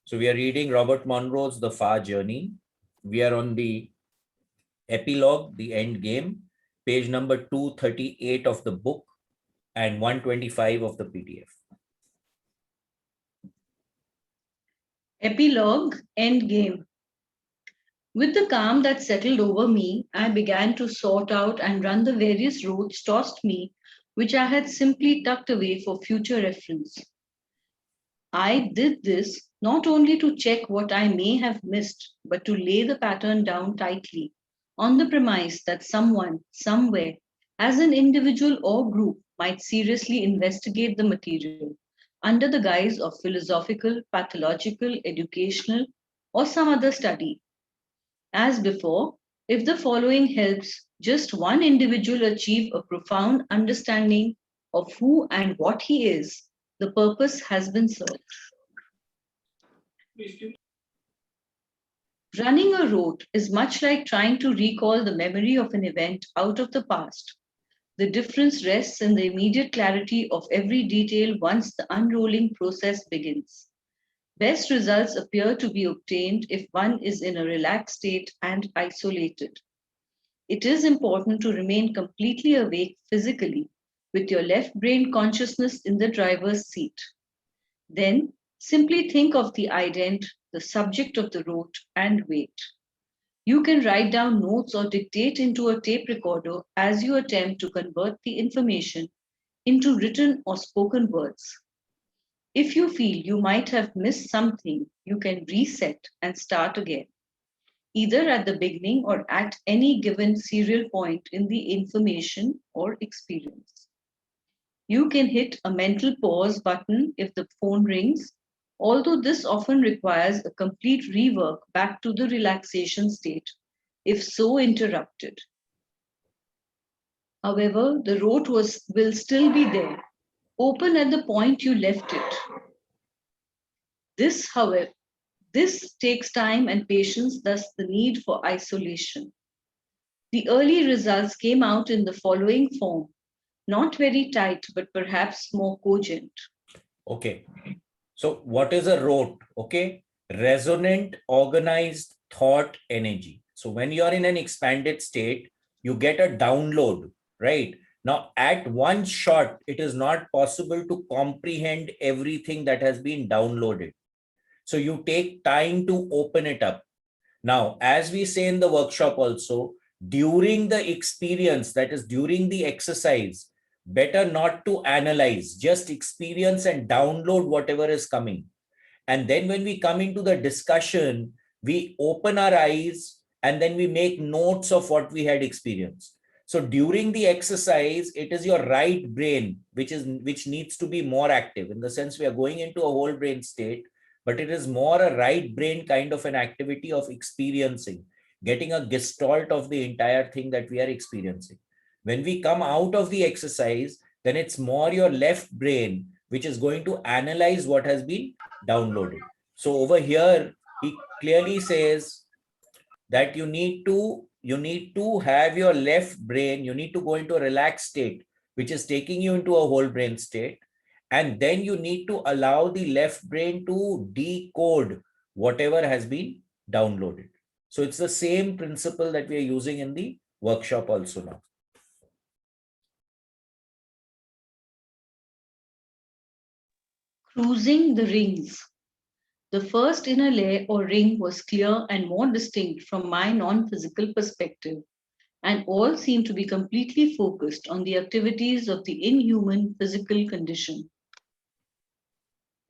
So we are reading Robert Monroe's The Far Journey. We are on the epilogue, the end game, page number 238 of the book and 125 of the PDF. Epilogue, Endgame. With the calm that settled over me, I began to sort out and run the various roads tossed me, which I had simply tucked away for future reference. I did this not only to check what I may have missed, but to lay the pattern down tightly, on the premise that someone, somewhere, as an individual or group, might seriously investigate the material under the guise of philosophical, pathological, educational, or some other study. As before, if the following helps just one individual achieve a profound understanding of who and what he is, the purpose has been served. Running a road is much like trying to recall the memory of an event out of the past. The difference rests in the immediate clarity of every detail once the unrolling process begins. Best results appear to be obtained if one is in a relaxed state and isolated. It is important to remain completely awake physically with your left brain consciousness in the driver's seat. Then simply think of the ident, the subject of the rote, and wait. You can write down notes or dictate into a tape recorder as you attempt to convert the information into written or spoken words. If you feel you might have missed something, you can reset and start again, either at the beginning or at any given serial point in the information or experience. You can hit a mental pause button if the phone rings, although this often requires a complete rework back to the relaxation state if so interrupted. However, the will still be there, open at the point you left it. However, this takes time and patience, thus the need for isolation. The early results came out in the following form, not very tight, but perhaps more cogent. Okay. So what is a rote? Okay. Resonant, organized thought energy. So when you are in an expanded state, you get a download, right? Now, at one shot, it is not possible to comprehend everything that has been downloaded. So you take time to open it up. Now, as we say in the workshop also, during the experience, that is during the exercise, better not to analyze, just experience and download whatever is coming. And then when we come into the discussion, we open our eyes and then we make notes of what we had experienced. So during the exercise, it is your right brain which needs to be more active, in the sense we are going into a whole brain state, but it is more a right brain kind of an activity of experiencing, getting a gestalt of the entire thing that we are experiencing. When we come out of the exercise, then it's more your left brain which is going to analyze what has been downloaded. So over here, he clearly says that you need to have your left brain, you need to go into a relaxed state, which is taking you into a whole brain state. And then you need to allow the left brain to decode whatever has been downloaded. So it's the same principle that we are using in the workshop also now. Cruising the rings. The first inner layer or ring was clear and more distinct from my non-physical perspective, and all seemed to be completely focused on the activities of the inhuman physical condition.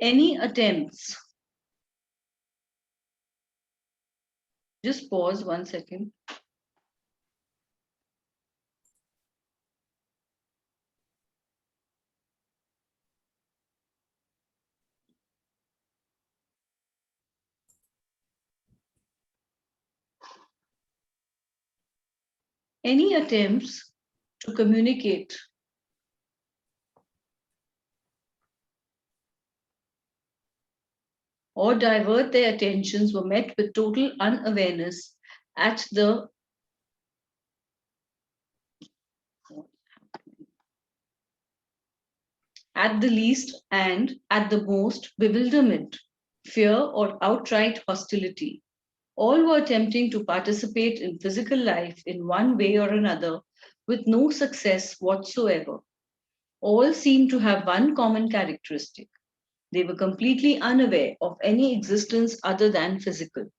Any attempts, just pause 1 second. Any attempts to communicate or divert their attentions were met with total unawareness at the least and at the most bewilderment. fear, or outright hostility. All were attempting to participate in physical life in one way or another with no success whatsoever. All seemed to have one common characteristic. They were completely unaware of any existence other than physical.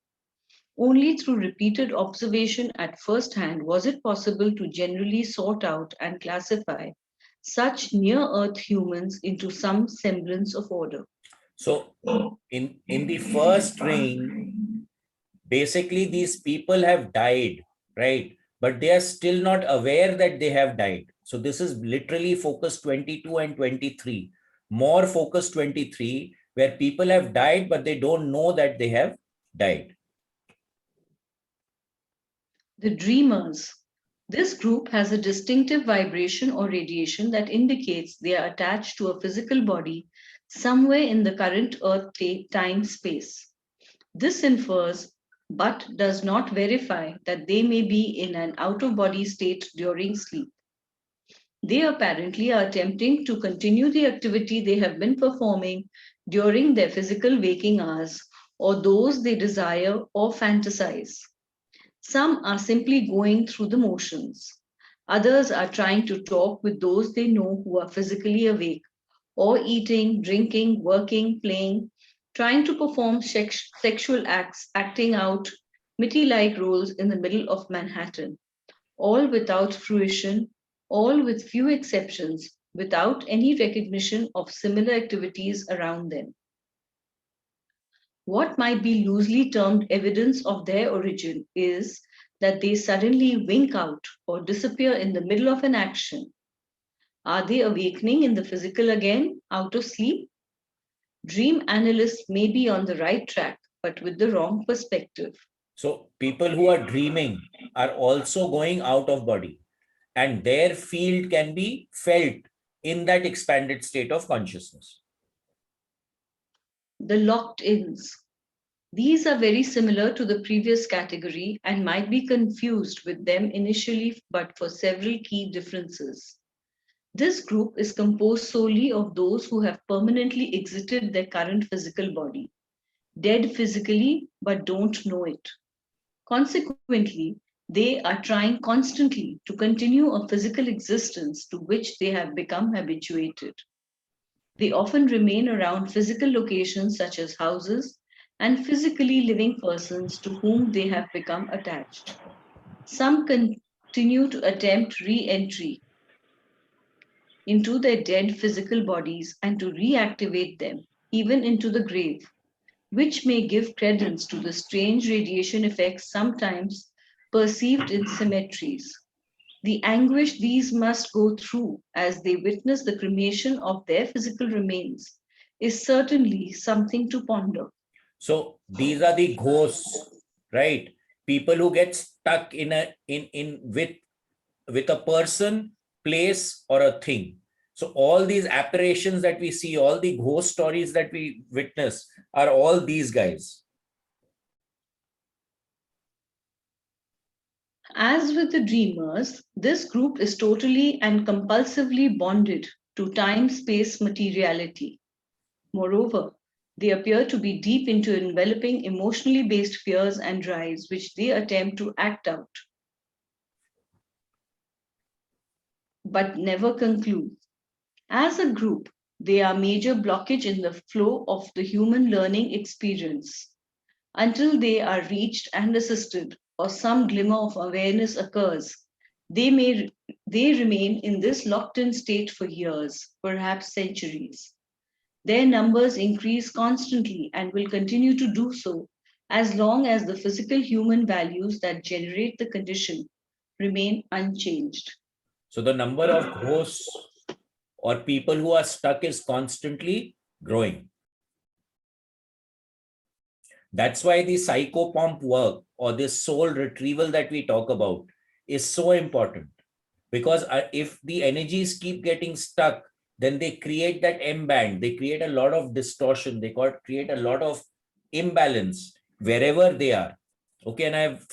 Only through repeated observation at first hand was it possible to generally sort out and classify such near earth humans into some semblance of order. So in the first ring, basically these people have died, right? But they are still not aware that they have died. So this is literally focus 22 and 23. More focus 23, where people have died, but they don't know that they have died. The dreamers. This group has a distinctive vibration or radiation that indicates they are attached to a physical body somewhere in the current earth time space. This infers but does not verify that they may be in an out of body state during sleep. They apparently are attempting to continue the activity they have been performing during their physical waking hours or those they desire or fantasize. Some are simply going through the motions. Others are trying to talk with those they know who are physically awake, or eating, drinking, working, playing, trying to perform sexual acts, acting out Mitty like roles in the middle of Manhattan, all without fruition, all with few exceptions, without any recognition of similar activities around them. What might be loosely termed evidence of their origin is that they suddenly wink out or disappear in the middle of an action. Are they awakening in the physical again, out of sleep? Dream analysts may be on the right track, but with the wrong perspective. So people who are dreaming are also going out of body, and their field can be felt in that expanded state of consciousness. The locked ins. These are very similar to the previous category and might be confused with them initially, but for several key differences. This group is composed solely of those who have permanently exited their current physical body, dead physically but don't know it. Consequently, they are trying constantly to continue a physical existence to which they have become habituated. They often remain around physical locations such as houses and physically living persons to whom they have become attached. Some continue to attempt re entry into their dead physical bodies and to reactivate them, even into the grave, which may give credence to the strange radiation effects sometimes perceived in cemeteries. The anguish these must go through as they witness the cremation of their physical remains is certainly something to ponder. So these are the ghosts, right? People who get stuck in a in with a person, place, or a thing. So all these apparitions that we see, all the ghost stories that we witness are all these guys. As with the dreamers, this group is totally and compulsively bonded to time space materiality. Moreover, they appear to be deep into enveloping emotionally based fears and drives which they attempt to act out, but never conclude. As a group, they are major blockage in the flow of the human learning experience. Until they are reached and assisted, or some glimmer of awareness occurs, they remain in this locked-in state for years, perhaps centuries. Their numbers increase constantly and will continue to do so as long as the physical human values that generate the condition remain unchanged. So the number of ghosts or people who are stuck is constantly growing. That's why the psychopomp work or this soul retrieval that we talk about is so important. Because if the energies keep getting stuck, then they create that M-band. They create a lot of distortion. They create a lot of imbalance wherever they are. Okay, and I've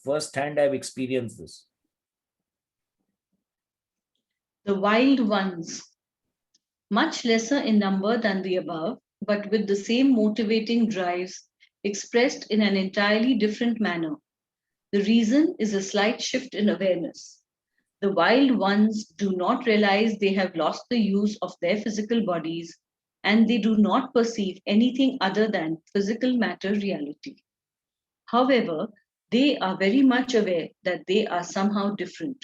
firsthand, I've experienced this. The wild ones, much lesser in number than the above, but with the same motivating drives expressed in an entirely different manner. The reason is a slight shift in awareness. The wild ones do not realize they have lost the use of their physical bodies and they do not perceive anything other than physical matter reality. However, they are very much aware that they are somehow different.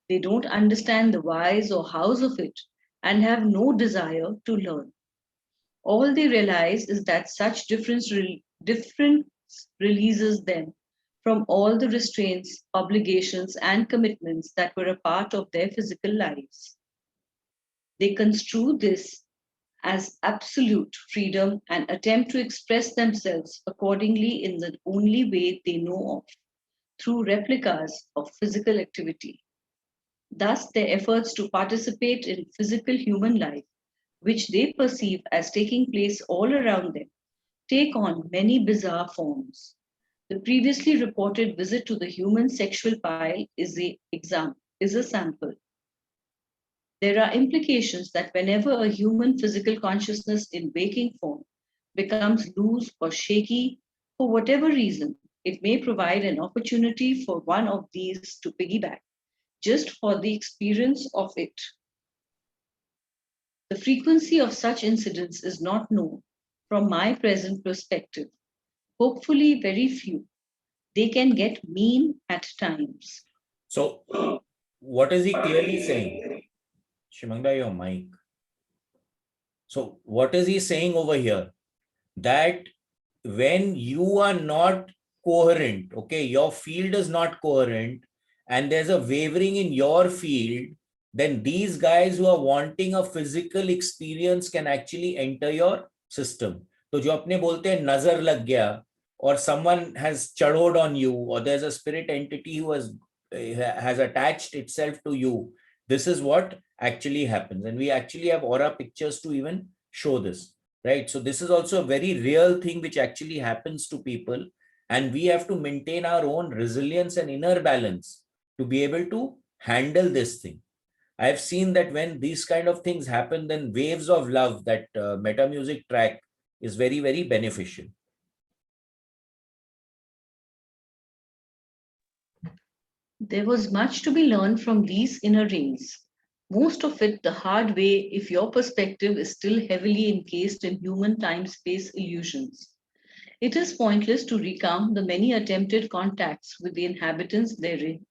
They don't understand the whys or hows of it and have no desire to learn. All they realize is that such difference releases them from all the restraints, obligations, and commitments that were a part of their physical lives. They construe this as absolute freedom and attempt to express themselves accordingly in the only way they know of, through replicas of physical activity. Thus, their efforts to participate in physical human life, which they perceive as taking place all around them, take on many bizarre forms. The previously reported visit to the human sexual pile is a sample. There are implications that whenever a human physical consciousness in waking form becomes loose or shaky for whatever reason, it may provide an opportunity for one of these to piggyback just for the experience of it. The frequency of such incidents is not known from my present perspective. Hopefully, very few. They can get mean at times. So, what is he clearly saying? Shimangda, your mic. So, what is he saying over here? That when you are not coherent, okay, your field is not coherent, and there's a wavering in your field, then these guys who are wanting a physical experience can actually enter your system. तो जो अपने बोलते हैं नजर लग गया, or someone has chadod on you, or there's a spirit entity who has attached itself to you. This is what actually happens, and we actually have aura pictures to even show this, right? So this is also a very real thing which actually happens to people, and we have to maintain our own resilience and inner balance to be able to handle this thing. I've seen that when these kind of things happen, then Waves of Love, that meta music track, is very, very beneficial. There was much to be learned from these inner rings. Most of it the hard way if your perspective is still heavily encased in human time space illusions. It is pointless to recount the many attempted contacts with the inhabitants therein.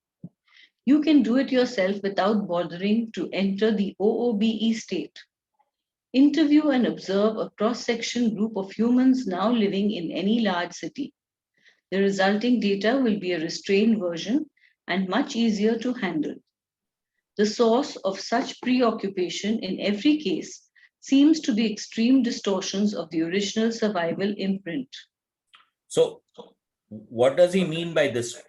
You can do it yourself without bothering to enter the OOBE state. Interview and observe a cross section group of humans now living in any large city. The resulting data will be a restrained version and much easier to handle. The source of such preoccupation in every case seems to be extreme distortions of the original survival imprint. So what does he mean by this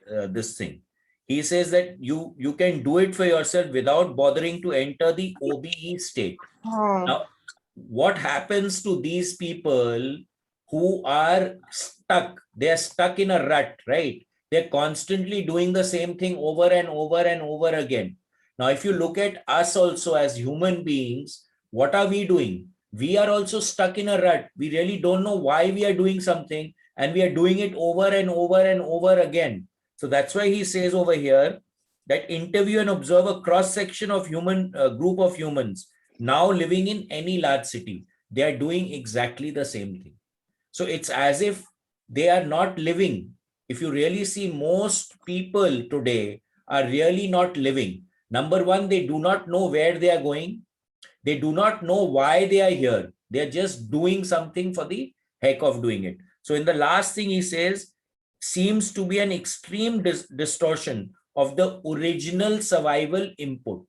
thing? He says that you can do it for yourself without bothering to enter the OBE state. Now, what happens to these people who are stuck? They are stuck in a rut, right? They're constantly doing the same thing over and over and over again. Now, if you look at us also as human beings, what are we doing? We are also stuck in a rut. We really don't know why we are doing something, and we are doing it over and over and over again. So that's why he says over here that interview and observe a cross section of human group of humans now living in any large city. They are doing exactly the same thing. So it's as if they are not living. If you really see, most people today are really not living. Number one, they do not know where they are going. They do not know why they are here. They are just doing something for the heck of doing it. So in the last thing he says, seems to be an extreme distortion of the original survival input.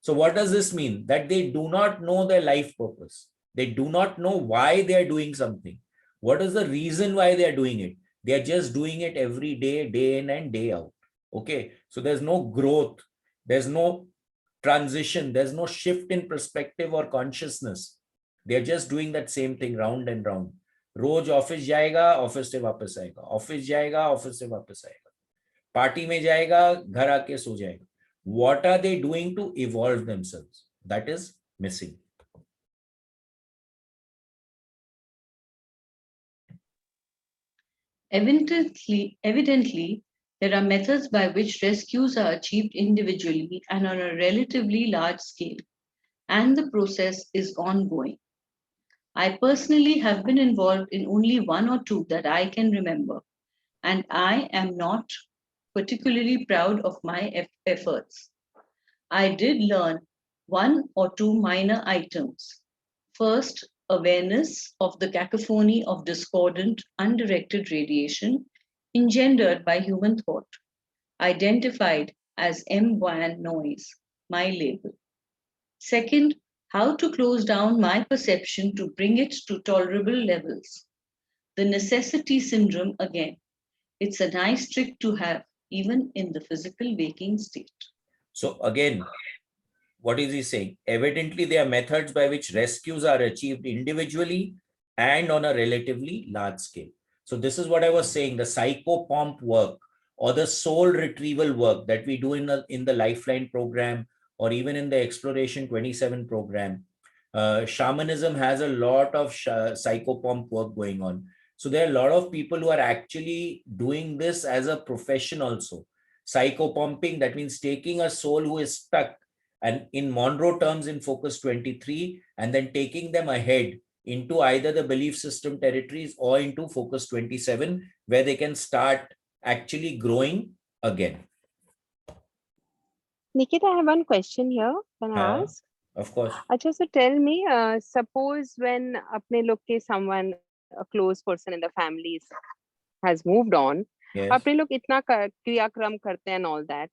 So what does this mean? That they do not know their life purpose. They do not know why they are doing something. What is the reason why they are doing it? They are just doing it every day, day in and day out. Okay. So there's no growth. There's no transition. There's no shift in perspective or consciousness. They're just doing that same thing round and round. रोज office जाएगा, office से वापस आएगा, office जाएगा, office से वापस आएगा, party में जाएगा, घर आके सो जाएगा. What are they doing to evolve themselves? That is missing. Evidently, there are methods by which rescues are achieved individually and on a relatively large scale, and the process is ongoing. I personally have been involved in only one or two that I can remember, and I am not particularly proud of my efforts. I did learn one or two minor items. First, awareness of the cacophony of discordant, undirected radiation engendered by human thought, identified as M1 noise, my label. Second, how to close down my perception to bring it to tolerable levels. The necessity syndrome again. It's a nice trick to have, even in the physical waking state. So again, what is he saying? Evidently, there are methods by which rescues are achieved individually and on a relatively large scale. So this is what I was saying, the psychopomp work or the soul retrieval work that we do in the Lifeline program or even in the Exploration 27 program. Shamanism has a lot of psychopomp work going on. So there are a lot of people who are actually doing this as a profession also. Psychopumping, that means taking a soul who is stuck, and in Monroe terms in Focus 23, and then taking them ahead into either the belief system territories or into Focus 27, where they can start actually growing again. Nikita, I have one question here. Can I ask? Of course. Acha, so tell me, suppose when apne log ke someone, a close person in the family has moved on, Yes. apne log itna kriyakram karte and all that.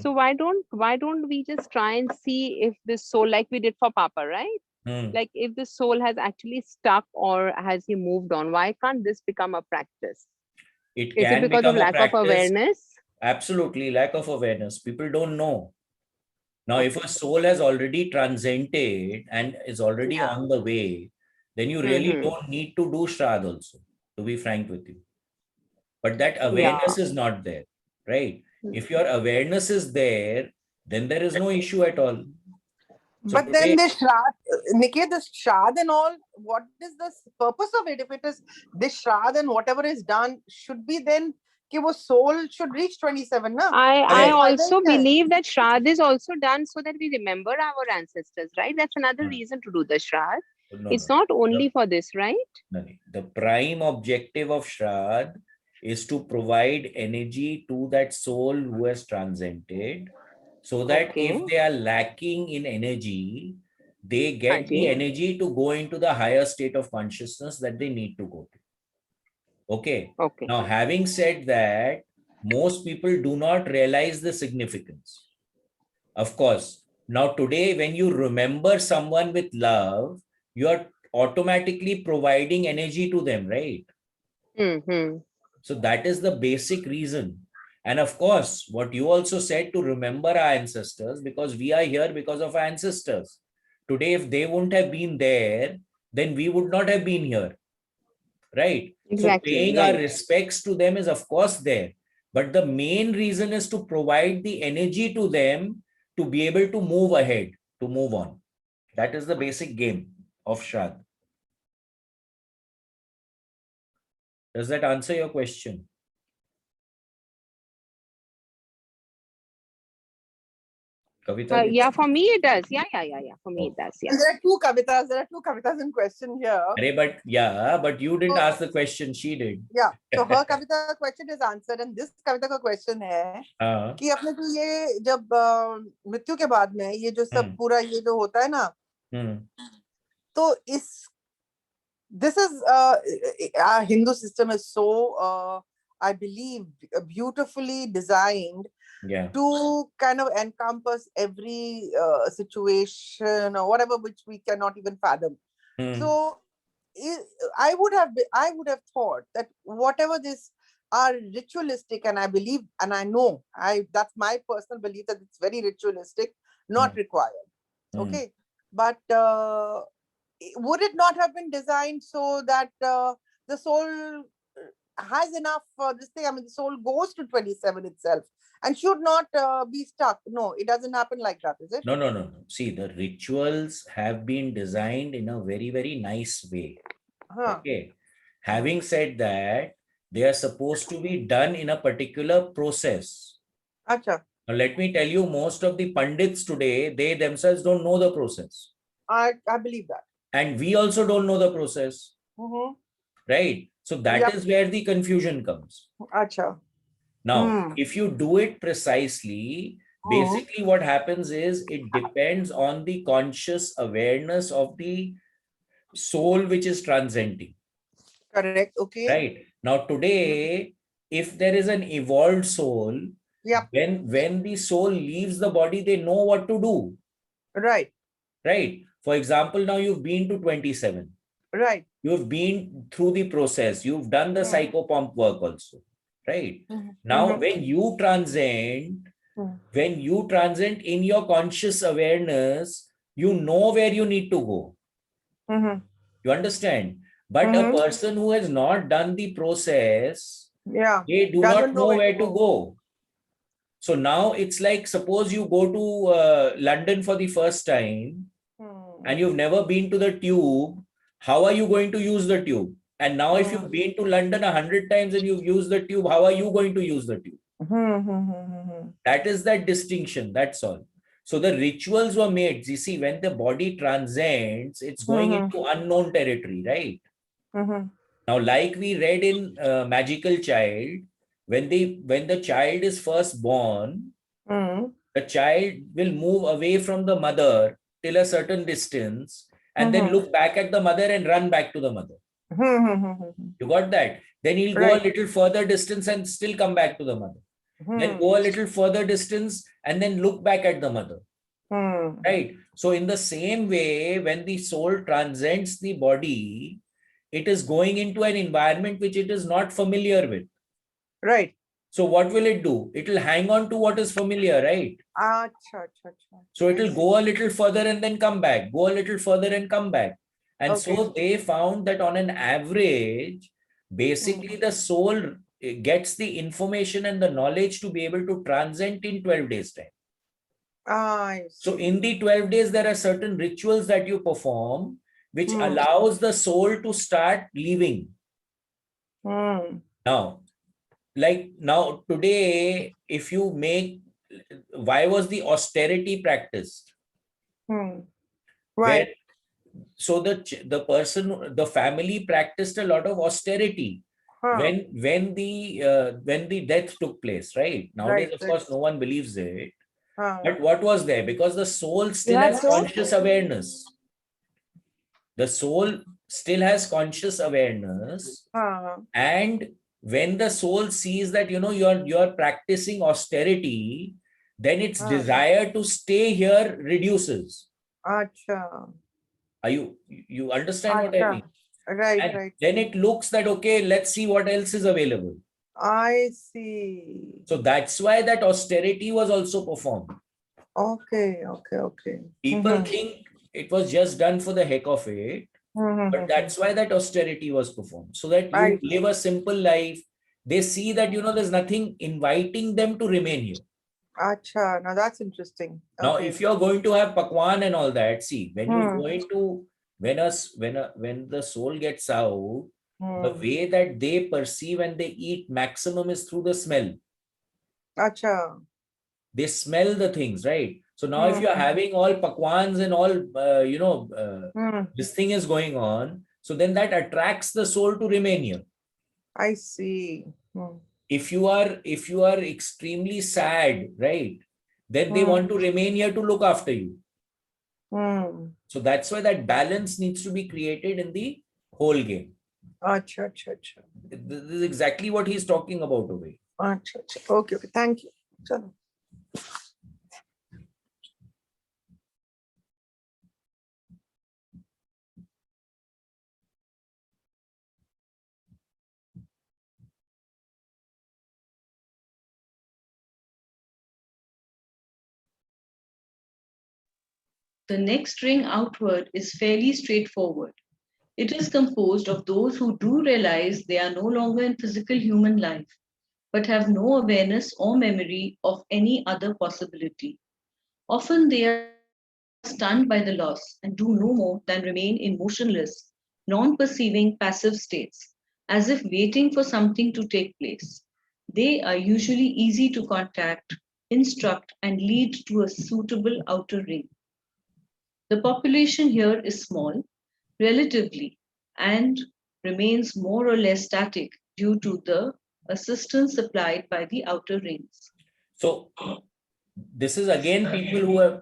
So why don't we just try and see if this soul, like we did for Papa, right? Like if the soul has actually stuck or has he moved on, why can't this become a practice? It Is it can because become of a lack of practice. awareness? Absolutely, lack of awareness. People don't know. Now, if a soul has already transcended and is already on the way, then you really don't need to do Shraddh also, to be frank with you. But that awareness is not there, right? If your awareness is there, then there is no issue at all. So but then this Shraddh, Niket, this Shraddh and all, what is the purpose of it? If it is this Shraddh and whatever is done should be then, कि वो soul should reach 27, na? I also believe that Shraddh is also done so that we remember our ancestors, right? That's another reason to do the Shraddh. It's not only for this, right? No. The prime objective of Shraddh is to provide energy to that soul who has transcended, so that if they are lacking in energy, they get the energy to go into the higher state of consciousness that they need to go to. Okay. Now, having said that, most people do not realize the significance. Of course, now today, when you remember someone with love, you are automatically providing energy to them, right? So that is the basic reason. And of course, what you also said, to remember our ancestors, because we are here because of our ancestors. Today, if they wouldn't have been there, then we would not have been here. Right? Exactly, so paying our respects to them is of course there. But the main reason is to provide the energy to them to be able to move ahead, to move on. That is the basic game of Shraddh. Does that answer your question? Kavita? Yeah, for me it does. Yeah. For me it does. Yeah. And there are two kavitas in question here. But you didn't ask the question, she did. Yeah. So her kavita question is answered, and this kavita का question है कि अपने को ये जब मृत्यु के बाद में ये जो सब पूरा ये जो होता है ना, तो this is our Hindu system is so I believe beautifully designed to kind of encompass every situation or whatever which we cannot even fathom. So I would have thought that whatever this are ritualistic, and I believe and I know that's my personal belief that it's very ritualistic, not required. Okay, but would it not have been designed so that the soul has enough this thing? I mean, the soul goes to 27 itself and should not be stuck. No, it doesn't happen like that, is it? No. See, the rituals have been designed in a very, very nice way. Okay. Having said that, They are supposed to be done in a particular process. Acha. Now, let me tell you, most of the Pandits today, they themselves don't know the process. I believe that. And we also don't know the process. Right? So that is where the confusion comes. Acha. Now, if you do it precisely, basically what happens is it depends on the conscious awareness of the soul which is transcending. Correct. Okay. Right. Now, today, if there is an evolved soul, when the soul leaves the body, they know what to do. Right. Right. For example, now you've been to 27. Right. You've been through the process. You've done the psychopomp work also. Right. Now, when you transcend in your conscious awareness, you know where you need to go. You understand? But a person who has not done the process, they do not know where to go. So now it's like, suppose you go to London for the first time and you've never been to the tube. How are you going to use the tube? And now if you've been to London 100 times and you've used the tube, how are you going to use the tube? That is that distinction. That's all. So the rituals were made. You see, when the body transcends, it's going into unknown territory, right? Now, like we read in Magical Child, when the child is first born, the child will move away from the mother till a certain distance and then look back at the mother and run back to the mother. You got that? Then he'll go a little further distance and still come back to the mother. Then go a little further distance and then look back at the mother. Right? So in the same way, when the soul transcends the body, it is going into an environment which it is not familiar with. Right. So what will it do? It will hang on to what is familiar, right? So it will go a little further and then come back, go a little further and come back. And so they found that on an average, basically the soul gets the information and the knowledge to be able to transcend in 12 days time. So in the 12 days, there are certain rituals that you perform, which allows the soul to start leaving. Now, today, if you why was the austerity practiced? Right. So the family practiced a lot of austerity when the death took place, right? Nowadays, of course, no one believes it. But what was there? Because the soul still has conscious awareness. The soul still has conscious awareness. And when the soul sees that, you're practicing austerity, then its desire to stay here reduces. You understand what I mean? Right. Then it looks that, okay, let's see what else is available. I see. So that's why that austerity was also performed. Okay. People think it was just done for the heck of it, but that's why that austerity was performed. So that you live a simple life. They see that, there's nothing inviting them to remain here. Acha, now that's interesting. Now, if you're going to have pakwan and all that, see, when you're going to, when the soul gets out, the way that they perceive and they eat maximum is through the smell. Acha. They smell the things, right? So now if you're having all pakwans and all, this thing is going on, so then that attracts the soul to remain here. I see. If you are extremely sad, right, then they want to remain here to look after you. So that's why that balance needs to be created in the whole game. Acha. This is exactly what he's talking about over here. Acha. Okay. Thank you. Chalo. The next ring outward is fairly straightforward. It is composed of those who do realize they are no longer in physical human life, but have no awareness or memory of any other possibility. Often they are stunned by the loss and do no more than remain in motionless, non-perceiving passive states. as if waiting for something to take place. They are usually easy to contact, instruct, and lead to a suitable outer ring. The population here is small, relatively, and remains more or less static due to the assistance supplied by the outer rings. So this is again people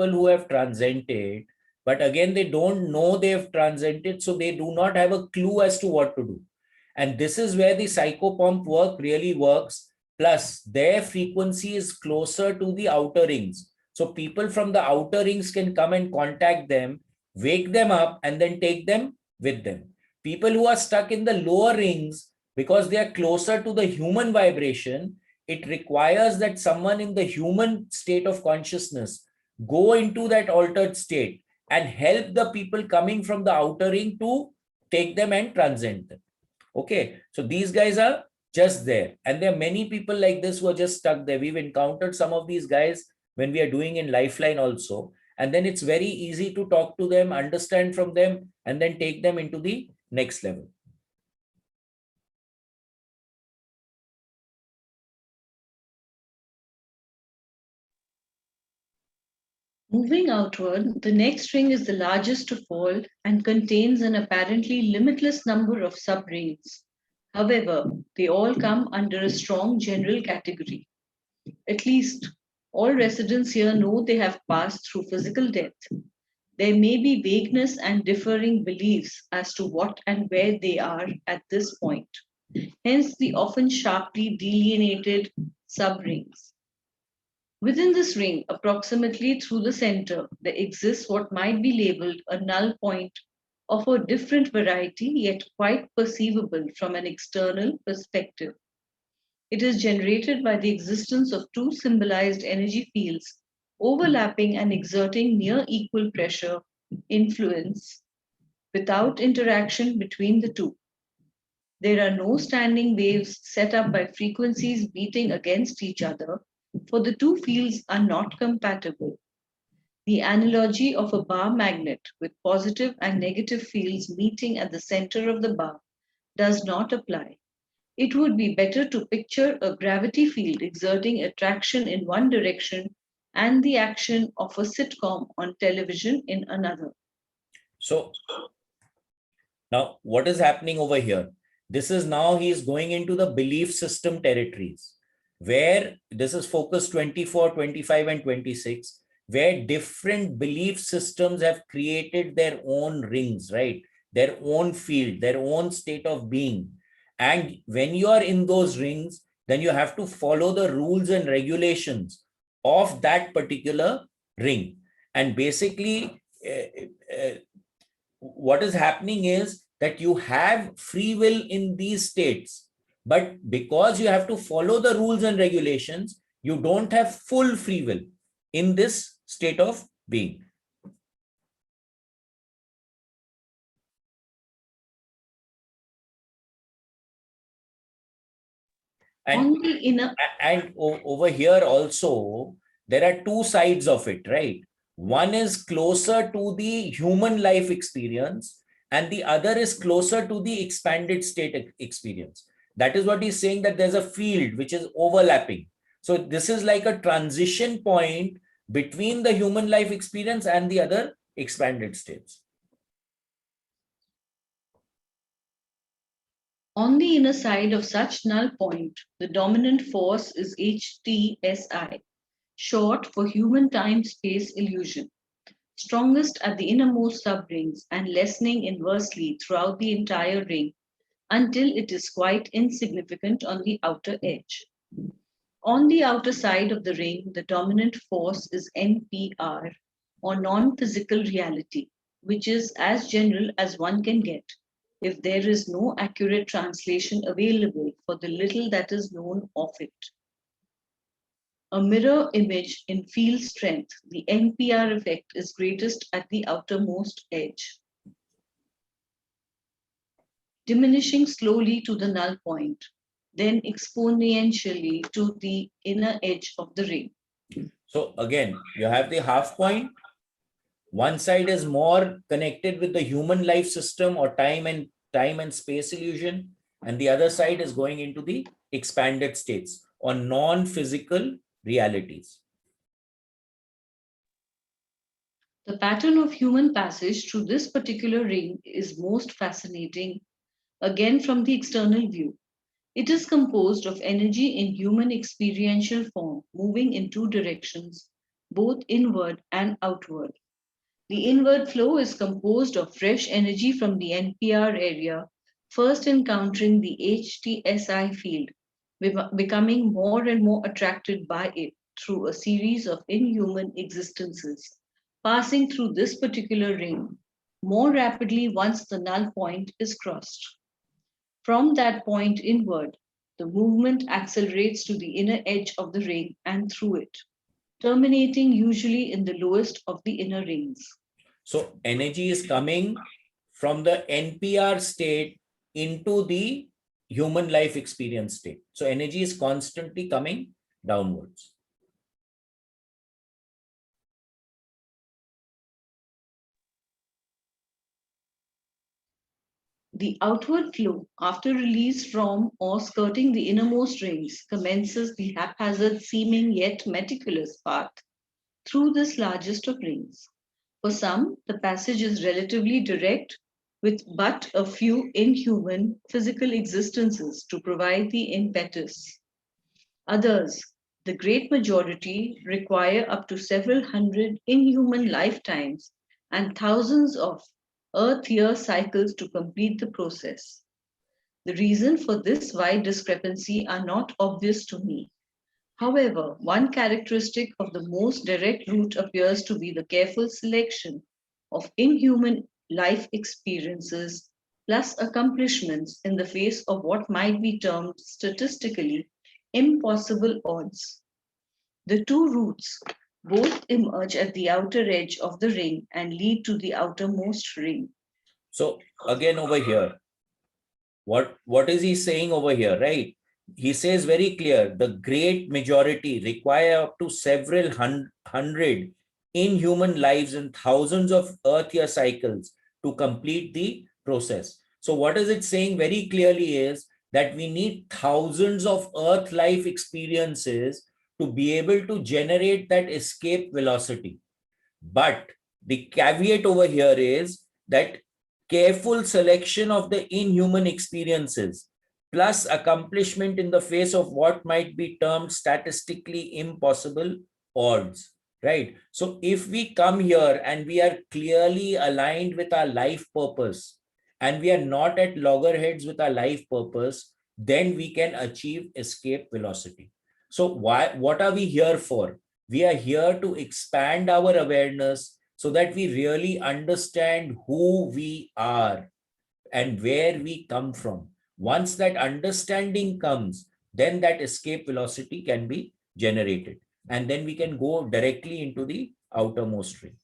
who have transcended, but again they don't know they have transcended, so they do not have a clue as to what to do. And this is where the psychopomp work really works. Plus, their frequency is closer to the outer rings. So people from the outer rings can come and contact them, wake them up, and then take them with them. People who are stuck in the lower rings, because they are closer to the human vibration, it requires that someone in the human state of consciousness go into that altered state and help the people coming from the outer ring to take them and transcend them. Okay, so these guys are just there, and there are many people like this who are just stuck there. We've encountered some of these guys when we are doing in Lifeline also, and then it's very easy to talk to them, understand from them, and then take them into the next level. Moving outward, the next ring is the largest of all and contains an apparently limitless number of sub-rings. However, they all come under a strong general category. At least, all residents here know they have passed through physical death. There may be vagueness and differing beliefs as to what and where they are at this point. Hence, the often sharply delineated sub-rings. Within this ring, approximately through the center, there exists what might be labeled a null point of a different variety, yet quite perceivable from an external perspective. It is generated by the existence of two symbolized energy fields overlapping and exerting near equal pressure, influence, without interaction between the two. There are no standing waves set up by frequencies beating against each other, for the two fields are not compatible. The analogy of a bar magnet with positive and negative fields meeting at the center of the bar does not apply. It would be better to picture a gravity field exerting attraction in one direction and the action of a sitcom on television in another. So now what is happening over here? This is now he is going into the belief system territories, where this is focus 24, 25, and 26, where different belief systems have created their own rings, right? Their own field, their own state of being. And when you are in those rings, then you have to follow the rules and regulations of that particular ring. And basically, what is happening is that you have free will in these states, but because you have to follow the rules and regulations, you don't have full free will in this state of being. And over here also, there are two sides of it, right? One is closer to the human life experience, and the other is closer to the expanded state experience. That is what he's saying, that there's a field which is overlapping. So this is like a transition point between the human life experience and the other expanded states. On the inner side of such null point, the dominant force is HTSI, short for human time-space illusion, strongest at the innermost subrings and lessening inversely throughout the entire ring until it is quite insignificant on the outer edge. On the outer side of the ring, the dominant force is NPR, or non-physical reality, which is as general as one can get, if there is no accurate translation available for the little that is known of it. A mirror image in field strength, the NPR effect is greatest at the outermost edge, diminishing slowly to the null point, then exponentially to the inner edge of the ring. So again, you have the half point. One side is more connected with the human life system or time and time and space illusion, and the other side is going into the expanded states or non-physical realities. The pattern of human passage through this particular ring is most fascinating, again from the external view. It is composed of energy in human experiential form, moving in two directions, both inward and outward. The inward flow is composed of fresh energy from the NPR area, first encountering the HTSI field, becoming more and more attracted by it through a series of inhuman existences, passing through this particular ring more rapidly once the null point is crossed. From that point inward, the movement accelerates to the inner edge of the ring and through it, terminating usually in the lowest of the inner rings. So energy is coming from the NPR state into the human life experience state. So energy is constantly coming downwards. The outward flow, after release from or skirting the innermost rings, commences the haphazard seeming yet meticulous path through this largest of rings. For some, the passage is relatively direct, with but a few inhuman physical existences to provide the impetus. Others, the great majority, require up to several hundred inhuman lifetimes and thousands of Earth-year cycles to complete the process. The reason for this wide discrepancy are not obvious to me. However, one characteristic of the most direct route appears to be the careful selection of inhuman life experiences plus accomplishments in the face of what might be termed statistically impossible odds. The two routes both emerge at the outer edge of the ring and lead to the outermost ring. So again over here, what is he saying over here, right? He says very clear, the great majority require up to several hundred inhuman lives and thousands of Earth year cycles to complete the process. So what is it saying very clearly is that we need thousands of Earth life experiences to be able to generate that escape velocity. But the caveat over here is that careful selection of the inhuman experiences plus accomplishment in the face of what might be termed statistically impossible odds, right? So if we come here and we are clearly aligned with our life purpose and we are not at loggerheads with our life purpose, then we can achieve escape velocity. So what are we here for? We are here to expand our awareness so that we really understand who we are and where we come from. Once that understanding comes, then that escape velocity can be generated. And then we can go directly into the outermost ring.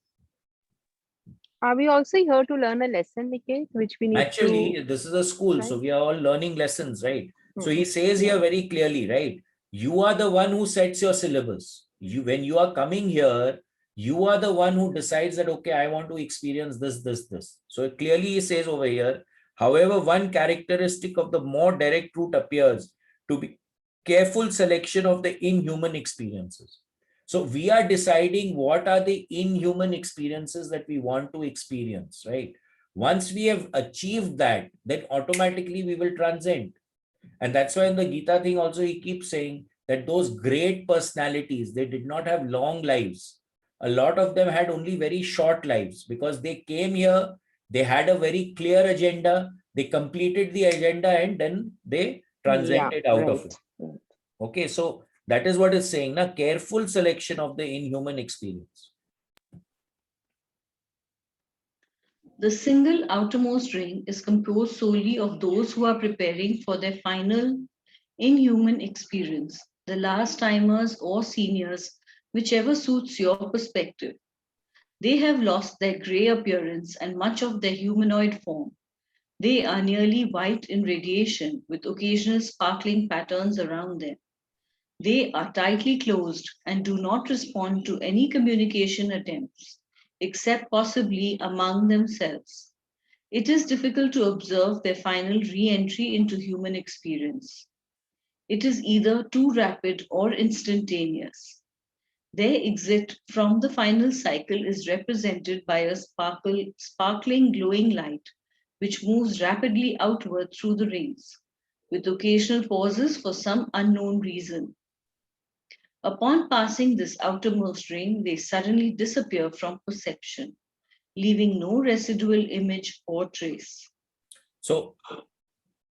Are we also here to learn a lesson, Niket, which we need Actually, this is a school, so we are all learning lessons, right? So he says here very clearly, right? You are the one who sets your syllabus. When you are coming here, you are the one who decides that, okay, I want to experience this. So it clearly says over here, however, one characteristic of the more direct route appears to be careful selection of the inhuman experiences. So we are deciding what are the inhuman experiences that we want to experience, right? Once we have achieved that, then automatically we will transcend. And that's why in the Gita thing also, he keeps saying that those great personalities, they did not have long lives. A lot of them had only very short lives because they came here, they had a very clear agenda, they completed the agenda and then they transcended out of it. Okay, so that is what it's saying, na? Careful selection of the inhuman experience. The single outermost ring is composed solely of those who are preparing for their final inhuman experience, the last timers or seniors, whichever suits your perspective. They have lost their grey appearance and much of their humanoid form. They are nearly white in radiation with occasional sparkling patterns around them. They are tightly closed and do not respond to any communication attempts, except possibly among themselves. It is difficult to observe their final re-entry into human experience. It is either too rapid or instantaneous. Their exit from the final cycle is represented by a sparkling glowing light which moves rapidly outward through the rings, with occasional pauses for some unknown reason. Upon passing this outermost ring, they suddenly disappear from perception, leaving no residual image or trace. So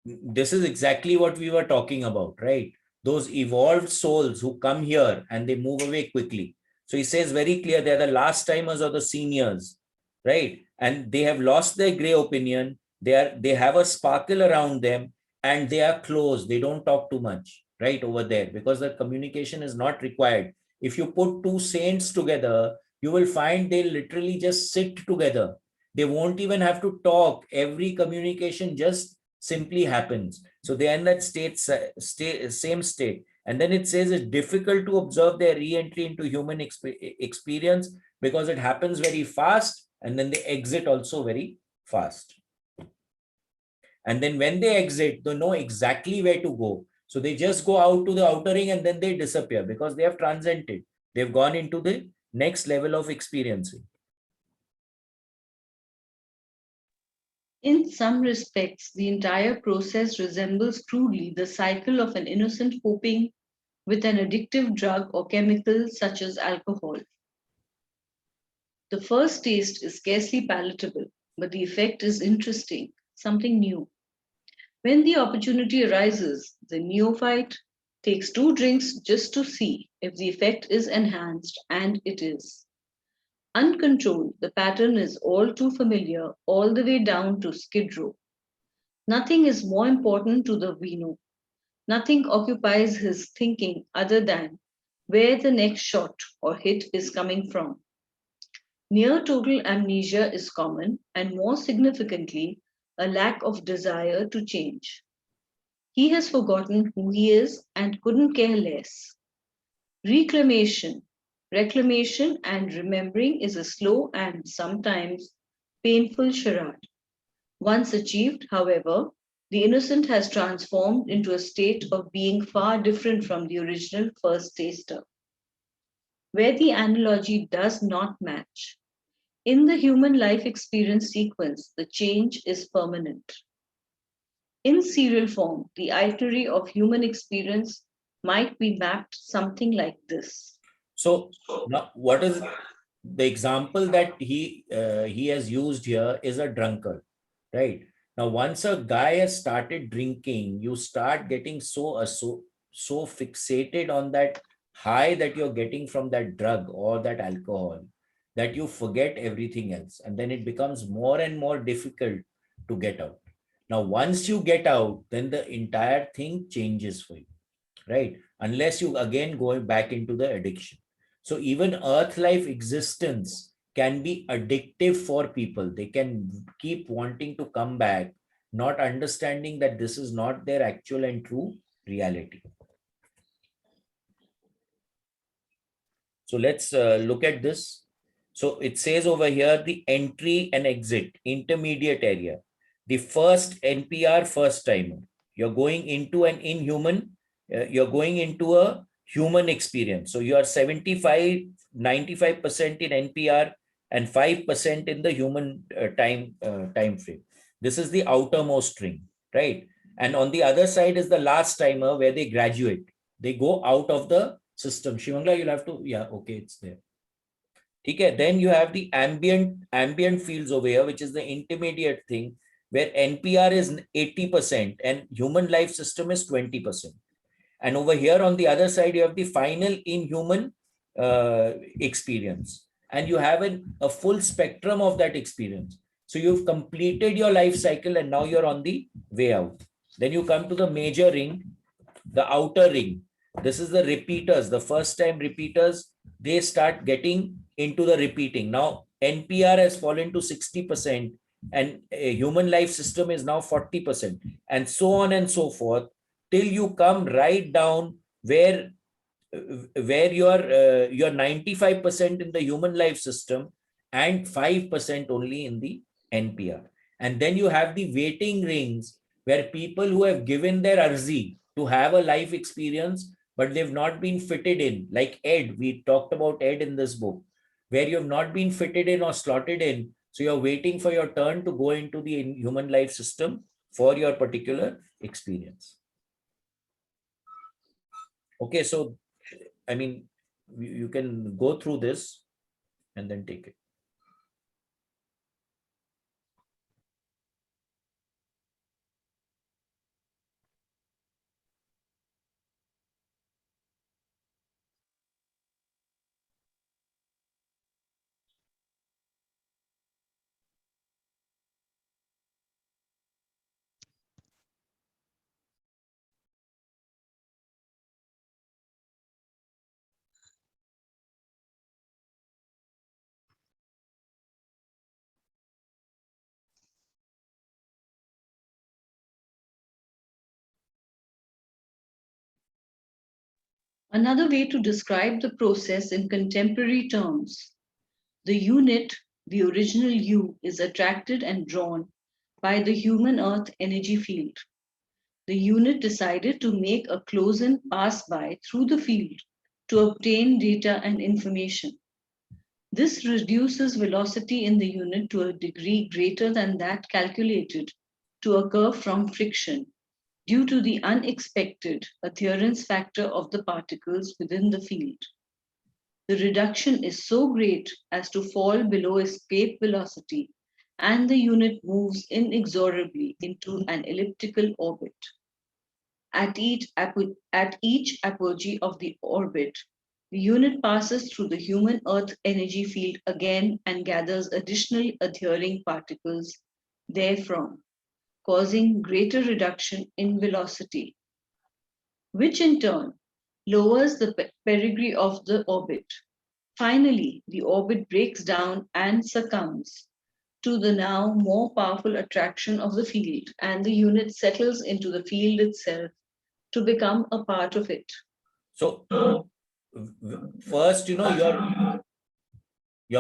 this is exactly what we were talking about, right? Those evolved souls who come here and they move away quickly. So he says very clear, they're the last timers or the seniors, right? And they have lost their gray opinion. They have a sparkle around them and they are close. They don't talk too much, right? Over there, because the communication is not required. If you put two saints together, you will find they literally just sit together. They won't even have to talk. Every communication just simply happens. So they are in that same state. And then it says it's difficult to observe their re-entry into human experience because it happens very fast and then they exit also very fast. And then when they exit, they know exactly where to go. So they just go out to the outer ring and then they disappear because they have transcended. They've gone into the next level of experiencing. In some respects, the entire process resembles crudely the cycle of an innocent coping with an addictive drug or chemical such as alcohol. The first taste is scarcely palatable, but the effect is interesting, something new. When the opportunity arises, the neophyte takes 2 drinks just to see if the effect is enhanced, and it is. Uncontrolled, the pattern is all too familiar, all the way down to Skid Row. Nothing is more important to the vino. Nothing occupies his thinking other than where the next shot or hit is coming from. Near total amnesia is common, and more significantly, a lack of desire to change. He has forgotten who he is and couldn't care less. Reclamation and remembering is a slow and sometimes painful charade. Once achieved, however, the innocent has transformed into a state of being far different from the original first taster. Where the analogy does not match, in the human life experience sequence, the change is permanent. In serial form, the itinerary of human experience might be mapped something like this. So now what is the example that he has used here is a drunkard, right? Now, once a guy has started drinking, you start getting so fixated on that high that you're getting from that drug or that alcohol that you forget everything else. And then it becomes more and more difficult to get out. Now, once you get out, then the entire thing changes for you, right? Unless you again go back into the addiction. So even earth life existence can be addictive for people. They can keep wanting to come back, not understanding that this is not their actual and true reality. So let's look at this. So it says over here, the entry and exit, intermediate area. The first NPR, first timer. You're going into an inhuman, you're going into a human experience. So you are 95% in NPR and 5% in the human time frame. This is the outermost ring, right? And on the other side is the last timer where they graduate. They go out of the system. Shivangla, you'll have to, yeah, okay, it's there. Okay, then you have the ambient fields over here, which is the intermediate thing, where NPR is 80% and human life system is 20%. And over here on the other side, you have the final inhuman experience. And you have a full spectrum of that experience. So you've completed your life cycle and now you're on the way out. Then you come to the major ring, the outer ring. This is the repeaters, the first time repeaters, they start getting into the repeating. Now, NPR has fallen to 60% and a human life system is now 40%, and so on and so forth, till you come right down where you're 95% in the human life system and 5% only in the NPR. And then you have the waiting rings where people who have given their arzi to have a life experience, but they've not been fitted in, like Ed, we talked about Ed in this book, where you have not been fitted in or slotted in. So you're waiting for your turn to go into the human life system for your particular experience. Okay, so, I mean, you can go through this and then take it. Another way to describe the process in contemporary terms: the unit, the original you, is attracted and drawn by the human earth energy field. The unit decided to make a close-in pass-by through the field to obtain data and information. This reduces velocity in the unit to a degree greater than that calculated to occur from friction due to the unexpected adherence factor of the particles within the field. The reduction is so great as to fall below escape velocity, and the unit moves inexorably into an elliptical orbit. At each apogee of the orbit, the unit passes through the human Earth energy field again and gathers additional adhering particles therefrom, causing greater reduction in velocity, which in turn lowers the perigee of the orbit. Finally, the orbit breaks down and succumbs to the now more powerful attraction of the field, and the unit settles into the field itself to become a part of it. So first, you're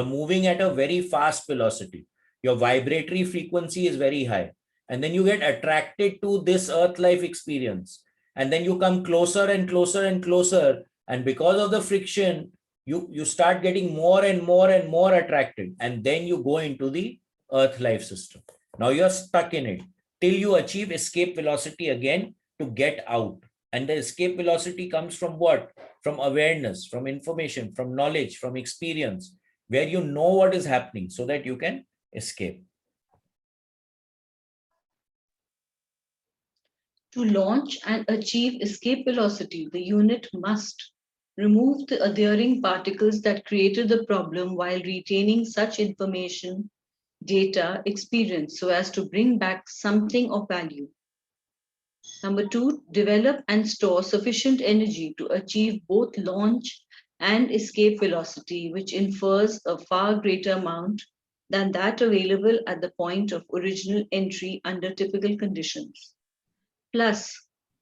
moving at a very fast velocity. Your vibratory frequency is very high. And then you get attracted to this earth life experience. And then you come closer and closer and closer. And because of the friction, you start getting more and more and more attracted. And then you go into the earth life system. Now you're stuck in it till you achieve escape velocity again to get out. And the escape velocity comes from what? From awareness, from information, from knowledge, from experience, where you know what is happening so that you can escape. To launch and achieve escape velocity, the unit must remove the adhering particles that created the problem while retaining such information, data, experience so as to bring back something of value. Number 2, develop and store sufficient energy to achieve both launch and escape velocity, which infers a far greater amount than that available at the point of original entry under typical conditions, plus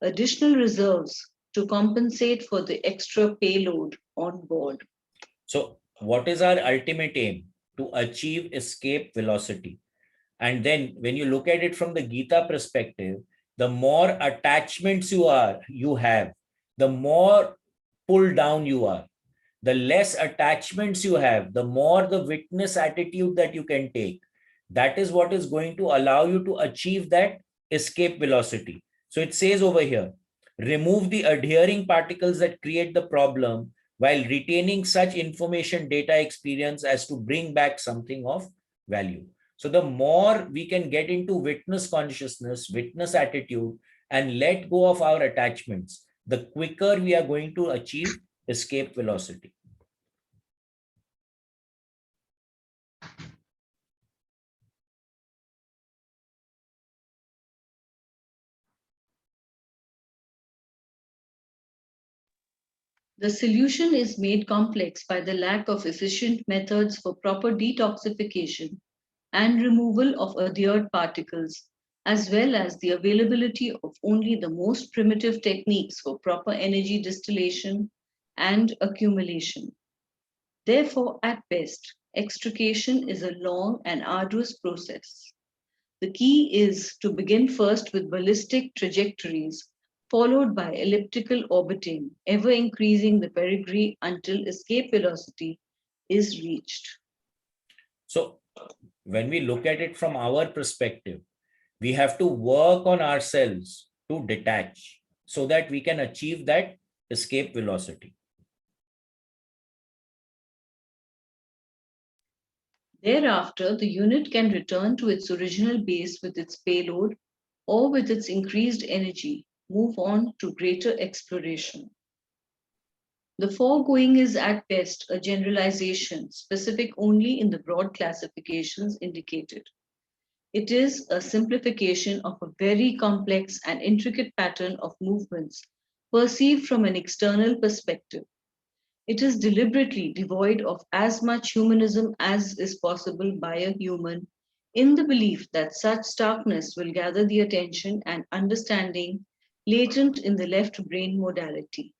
additional reserves to compensate for the extra payload on board. So, what is our ultimate aim? To achieve escape velocity. And then when you look at it from the Gita perspective, the more attachments you have, the more pulled down you are. The less attachments you have, the more the witness attitude that you can take. That is what is going to allow you to achieve that escape velocity. So it says over here, remove the adhering particles that create the problem while retaining such information, data, experience as to bring back something of value. So the more we can get into witness consciousness, witness attitude, and let go of our attachments, the quicker we are going to achieve escape velocity. The solution is made complex by the lack of efficient methods for proper detoxification and removal of adhered particles, as well as the availability of only the most primitive techniques for proper energy distillation and accumulation. Therefore, at best, extrication is a long and arduous process. The key is to begin first with ballistic trajectories, followed by elliptical orbiting, ever increasing the perigee until escape velocity is reached. So when we look at it from our perspective, we have to work on ourselves to detach so that we can achieve that escape velocity. Thereafter, the unit can return to its original base with its payload or with its increased energy, move on to greater exploration. The foregoing is at best a generalization, specific only in the broad classifications indicated. It is a simplification of a very complex and intricate pattern of movements perceived from an external perspective. It is deliberately devoid of as much humanism as is possible by a human, in the belief that such starkness will gather the attention and understanding latent in the left brain modality.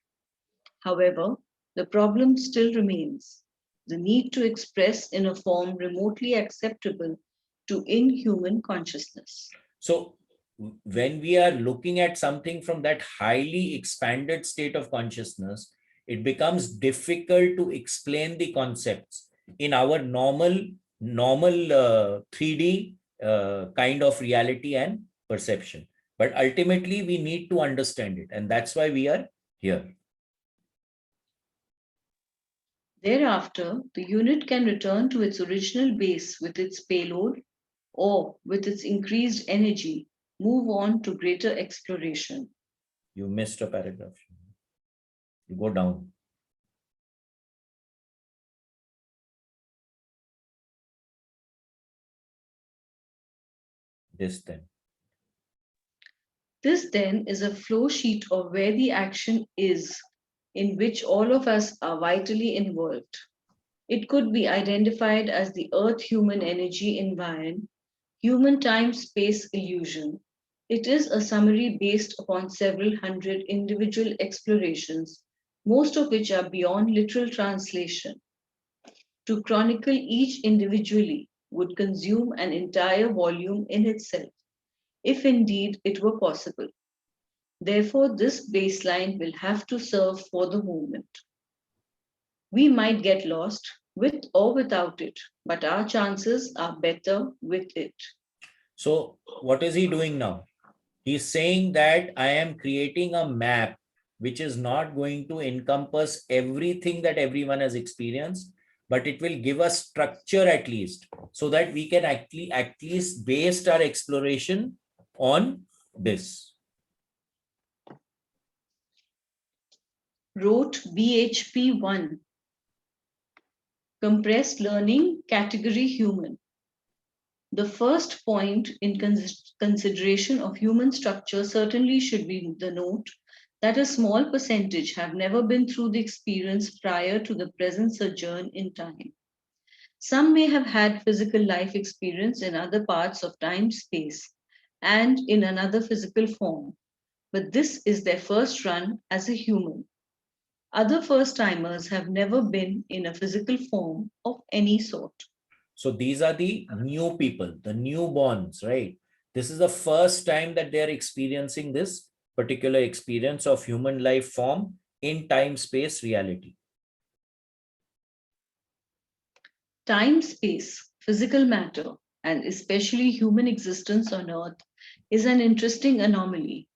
However, the problem still remains: the need to express in a form remotely acceptable to inhuman consciousness. So when we are looking at something from that highly expanded state of consciousness, it becomes difficult to explain the concepts in our normal 3D kind of reality and perception. But ultimately, we need to understand it. And that's why we are here. Thereafter, the unit can return to its original base with its payload or, with its increased energy, move on to greater exploration. You missed a paragraph. You go down. This then is a flow sheet of where the action is, in which all of us are vitally involved. It could be identified as the Earth-human energy environment, human time-space illusion. It is a summary based upon several hundred individual explorations, most of which are beyond literal translation. To chronicle each individually would consume an entire volume in itself, if indeed it were possible. Therefore, this baseline will have to serve for the moment. We might get lost with or without it, but our chances are better with it. So what is he doing now? He's saying that I am creating a map which is not going to encompass everything that everyone has experienced, but it will give us structure at least, so that we can at least base our exploration on this. Wrote BHP 1. Compressed learning, category human. The first point in consideration of human structure certainly should be the note that a small percentage have never been through the experience prior to the present sojourn in time. Some may have had physical life experience in other parts of time-space and in another physical form, but this is their first run as a human. Other first-timers have never been in a physical form of any sort. So these are the new people, the newborns, right? This is the first time that they're experiencing this particular experience of human life form in time-space reality. Time-space, physical matter, and especially human existence on Earth is an interesting anomaly.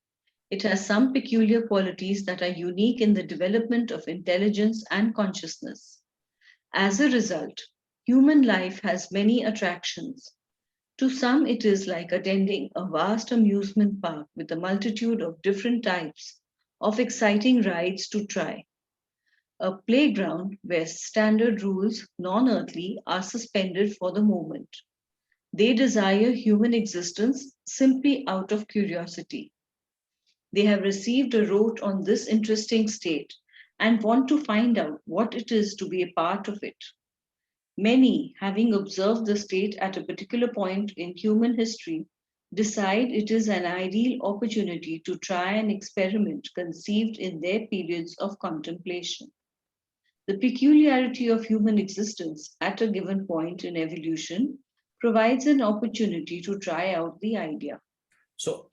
It has some peculiar qualities that are unique in the development of intelligence and consciousness. As a result, human life has many attractions. To some, it is like attending a vast amusement park with a multitude of different types of exciting rides to try. A playground where standard rules, non-earthly, are suspended for the moment. They desire human existence simply out of curiosity. They have received a rote on this interesting state and want to find out what it is to be a part of it. Many, having observed the state at a particular point in human history, decide it is an ideal opportunity to try an experiment conceived in their periods of contemplation. The peculiarity of human existence at a given point in evolution provides an opportunity to try out the idea. So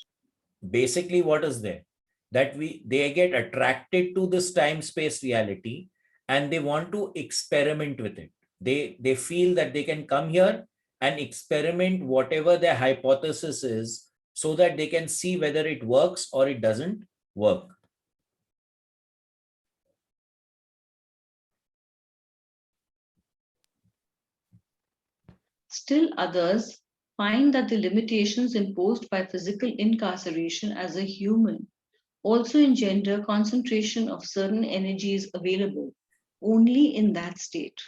basically what is there? That they get attracted to this time-space reality and they want to experiment with it. They feel that they can come here and experiment whatever their hypothesis is so that they can see whether it works or it doesn't work. Still others find that the limitations imposed by physical incarceration as a human also engender concentration of certain energies available only in that state.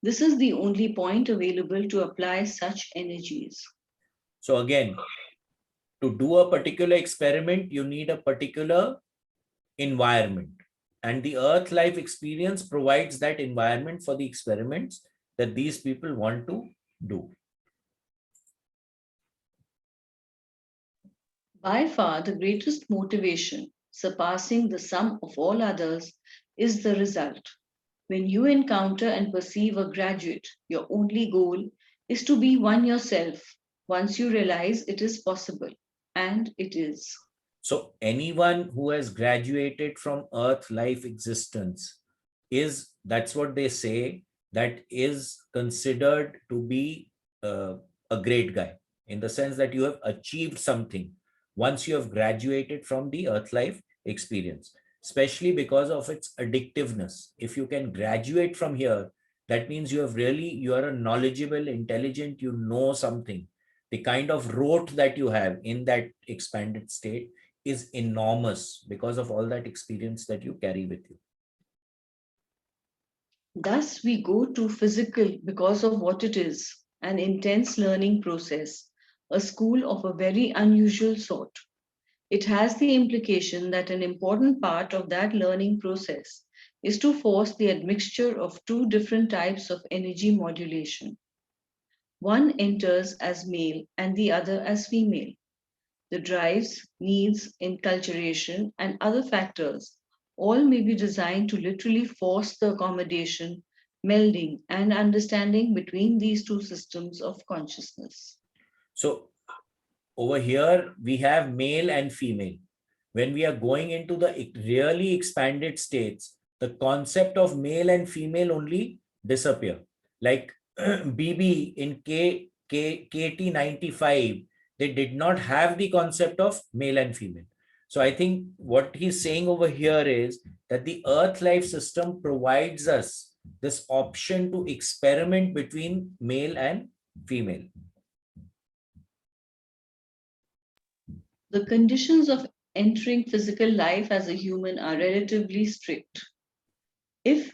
This is the only point available to apply such energies. So again, to do a particular experiment, you need a particular environment. And the Earth life experience provides that environment for the experiments that these people want to do. By far, the greatest motivation, surpassing the sum of all others, is the result. When you encounter and perceive a graduate, your only goal is to be one yourself once you realize it is possible, and it is. So anyone who has graduated from Earth life existence that's what they say, that is considered to be a great guy, in the sense that you have achieved something once you have graduated from the Earth life experience, especially because of its addictiveness. If you can graduate from here, that means you are a knowledgeable, intelligent, you know something. The kind of rote that you have in that expanded state is enormous because of all that experience that you carry with you. Thus, we go to physical because of what it is, an intense learning process, a school of a very unusual sort. It has the implication that an important part of that learning process is to force the admixture of two different types of energy modulation. One enters as male and the other as female. The drives, needs, enculturation, and other factors all may be designed to literally force the accommodation, melding, and understanding between these two systems of consciousness. So over here, we have male and female. When we are going into the really expanded states, the concept of male and female only disappear. Like BB in KT95, they did not have the concept of male and female. So I think what he's saying over here is that the Earth life system provides us this option to experiment between male and female. The conditions of entering physical life as a human are relatively strict. If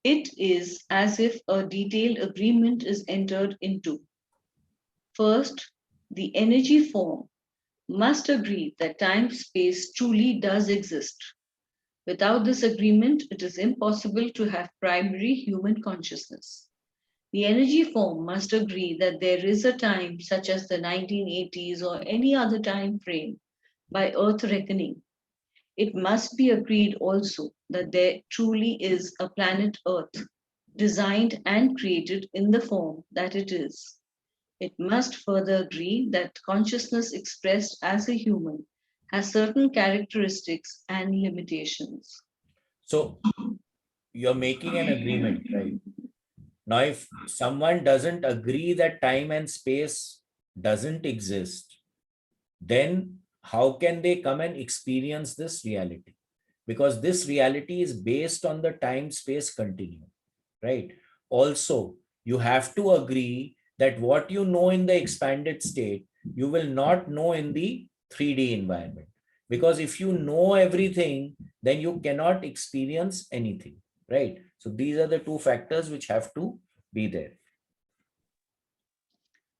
it is as if a detailed agreement is entered into. First, the energy form must agree that time-space truly does exist. Without this agreement, it is impossible to have primary human consciousness. The energy form must agree that there is a time, such as the 1980s or any other time frame, by Earth reckoning. It must be agreed also that there truly is a planet Earth, designed and created in the form that it is. It must further agree that consciousness expressed as a human has certain characteristics and limitations. So you're making an agreement, right? Now, if someone doesn't agree that time and space doesn't exist, then how can they come and experience this reality? Because this reality is based on the time-space continuum, right? Also, you have to agree that what you know in the expanded state, you will not know in the 3D environment. Because if you know everything, then you cannot experience anything, right? So these are the two factors which have to be there.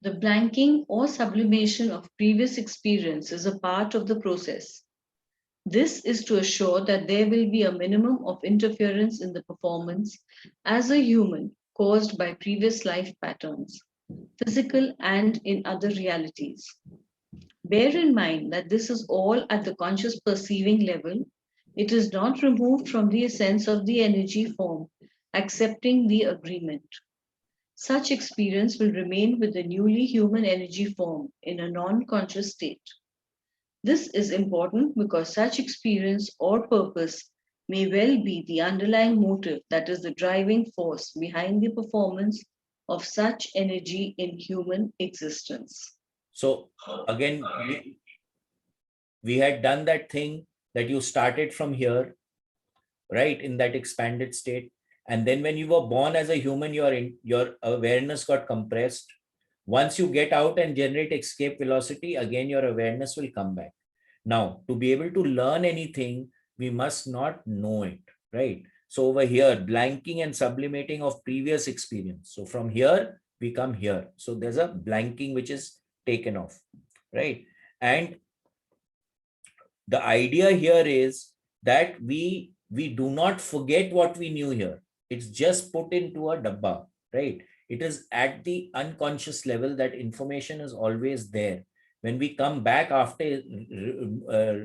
The blanking or sublimation of previous experience is a part of the process. This is to assure that there will be a minimum of interference in the performance as a human caused by previous life patterns, physical and in other realities. Bear in mind that this is all at the conscious perceiving level. It is not removed from the essence of the energy form, accepting the agreement. Such experience will remain with the newly human energy form in a non-conscious state. This is important because such experience or purpose may well be the underlying motive that is the driving force behind the performance of such energy in human existence. So again, we had done that thing that you started from here, right, in that expanded state. And then when you were born as a human, your awareness got compressed. Once you get out and generate escape velocity, again, your awareness will come back. Now, to be able to learn anything, we must not know it, right? So over here, blanking and sublimating of previous experience. So from here, we come here. So there's a blanking which is taken off, right? And the idea here is that we do not forget what we knew here. It's just put into a dabba, right? It is at the unconscious level that information is always there. When we come back after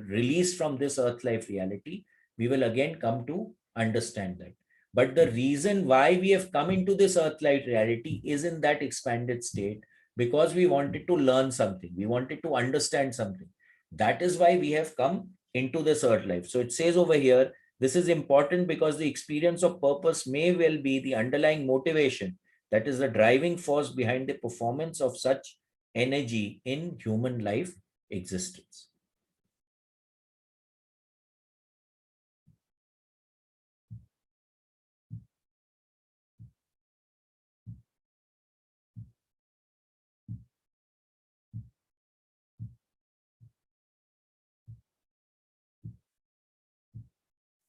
release from this earth life reality, we will again come to understand that. But the reason why we have come into this earth life reality is in that expanded state, because we wanted to learn something. We wanted to understand something. That is why we have come into this earth life. So it says over here, this is important because the experience of purpose may well be the underlying motivation, that is the driving force behind the performance of such energy in human life existence.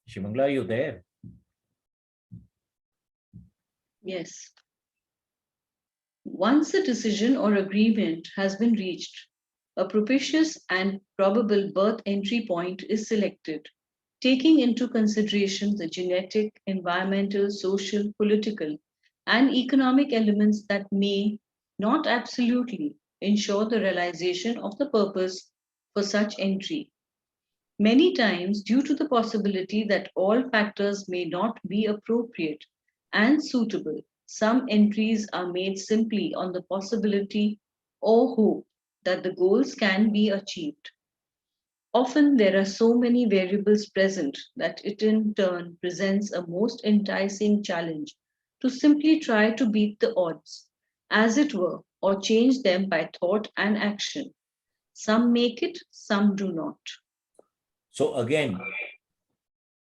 Shimangla, are you there? Yes. Once a decision or agreement has been reached, a propitious and probable birth entry point is selected, taking into consideration the genetic, environmental, social, political, and economic elements that may not absolutely ensure the realization of the purpose for such entry. Many times, due to the possibility that all factors may not be appropriate and suitable, some entries are made simply on the possibility or hope that the goals can be achieved. Often there are so many variables present that it in turn presents a most enticing challenge to simply try to beat the odds, as it were, or change them by thought and action. Some make it, some do not. So again,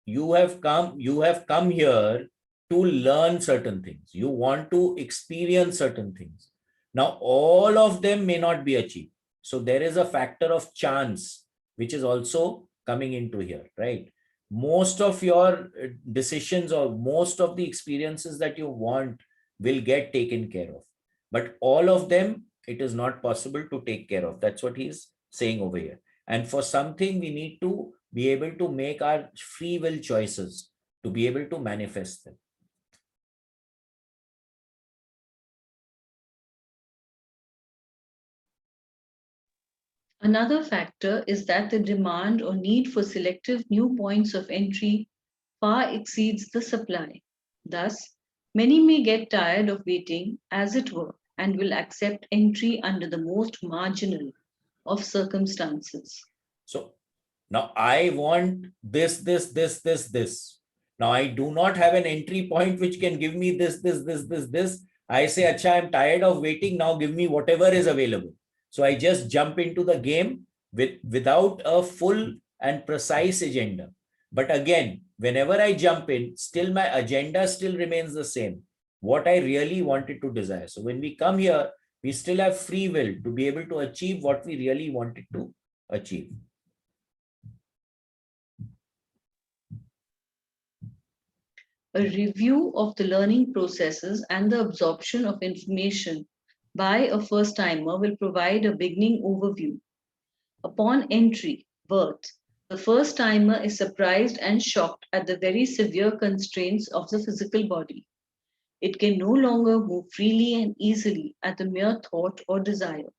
you have come here to learn certain things. You want to experience certain things. Now, all of them may not be achieved. So there is a factor of chance, which is also coming into here, right? Most of your decisions or most of the experiences that you want will get taken care of. But all of them, it is not possible to take care of. That's what he's saying over here. And for something, we need to be able to make our free will choices to be able to manifest them. Another factor is that the demand or need for selective new points of entry far exceeds the supply. Thus, many may get tired of waiting, as it were, and will accept entry under the most marginal of circumstances. So now I want this. Now I do not have an entry point which can give me this. I say, Acha, I'm tired of waiting. Now give me whatever is available. So I just jump into the game without a full and precise agenda. But again, whenever I jump in, still my agenda still remains the same. What I really wanted to desire. So when we come here, we still have free will to be able to achieve what we really wanted to achieve. A review of the learning processes and the absorption of information by a first timer will provide a beginning overview. Upon entry, birth, the first timer is surprised and shocked at the very severe constraints of the physical body. It can no longer move freely and easily at the mere thought or desire.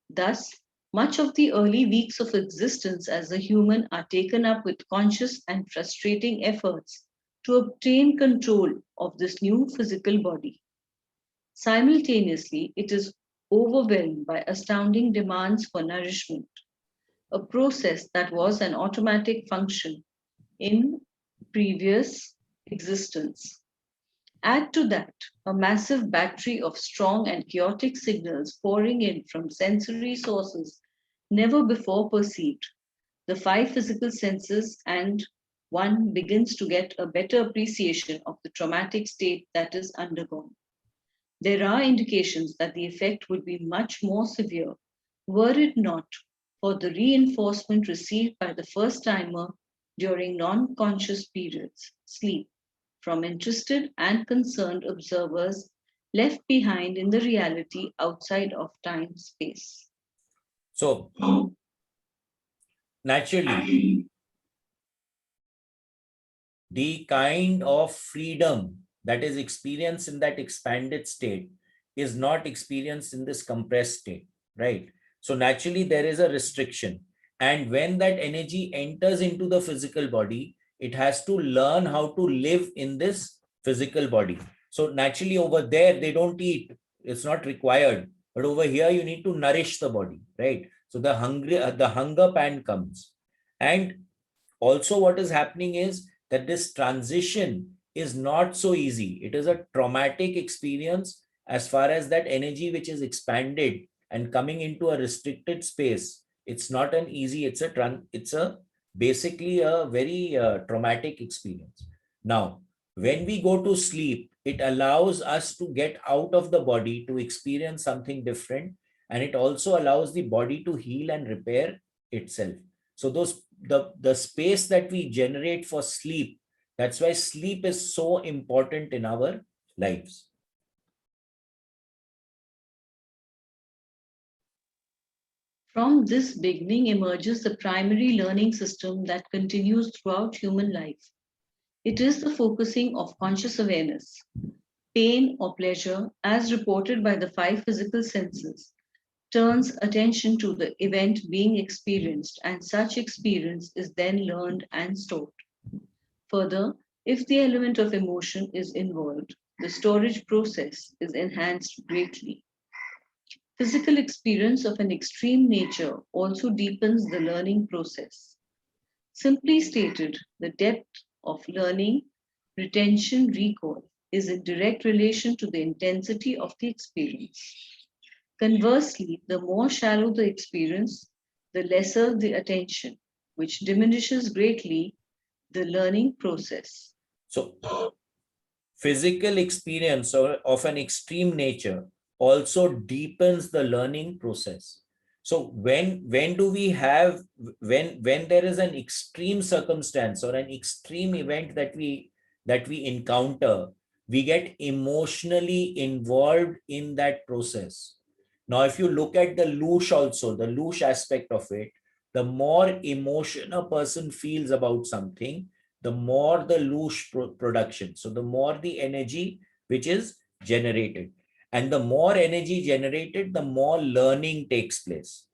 Thus, much of the early weeks of existence as a human are taken up with conscious and frustrating efforts to obtain control of this new physical body. Simultaneously, it is overwhelmed by astounding demands for nourishment, a process that was an automatic function in previous existence. Add to that a massive battery of strong and chaotic signals pouring in from sensory sources never before perceived, the five physical senses, and one begins to get a better appreciation of the traumatic state that is undergone. There are indications that the effect would be much more severe were it not for the reinforcement received by the first timer during non conscious periods, sleep, from interested and concerned observers left behind in the reality outside of time space. So, naturally, the kind of freedom that is experienced in that expanded state is not experienced in this compressed state, right? So naturally, there is a restriction. And when that energy enters into the physical body, it has to learn how to live in this physical body. So naturally, over there, they don't eat. It's not required. But over here, you need to nourish the body, right? So the hunger pan comes. And also what is happening is that this transition is not so easy. It is a traumatic experience as far as that energy which is expanded and coming into a restricted space. It's not an easy, it's a basically a very traumatic experience. Now, when we go to sleep, it allows us to get out of the body to experience something different. And it also allows the body to heal and repair itself. So the space that we generate for sleep, that's why sleep is so important in our lives. From this beginning emerges the primary learning system that continues throughout human life. It is the focusing of conscious awareness. Pain or pleasure, as reported by the five physical senses, turns attention to the event being experienced, and such experience is then learned and stored. Further, if the element of emotion is involved, the storage process is enhanced greatly. Physical experience of an extreme nature also deepens the learning process. Simply stated, the depth of learning, retention, recall is in direct relation to the intensity of the experience. Conversely, the more shallow the experience, the lesser the attention, which diminishes greatly the learning process. So physical experience of an extreme nature also deepens the learning process. So when do we have, when there is an extreme circumstance or an extreme event that we encounter, we get emotionally involved in that process. Now, if you look at the loosh also, the loosh aspect of it, the more emotion a person feels about something, the more the loosh production. So the more the energy which is generated. And the more energy generated, the more learning takes place.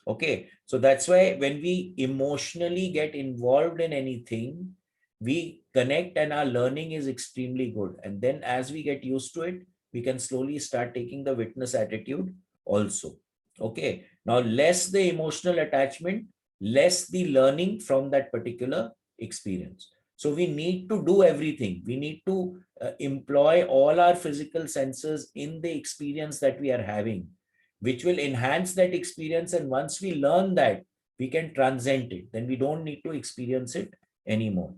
Okay. So that's why when we emotionally get involved in anything, we connect and our learning is extremely good. And then as we get used to it, we can slowly start taking the witness attitude also. Okay. Now, less the emotional attachment, less the learning from that particular experience. So we need to do everything. We need to employ all our physical senses in the experience that we are having, which will enhance that experience. And once we learn that, we can transcend it. Then we don't need to experience it anymore.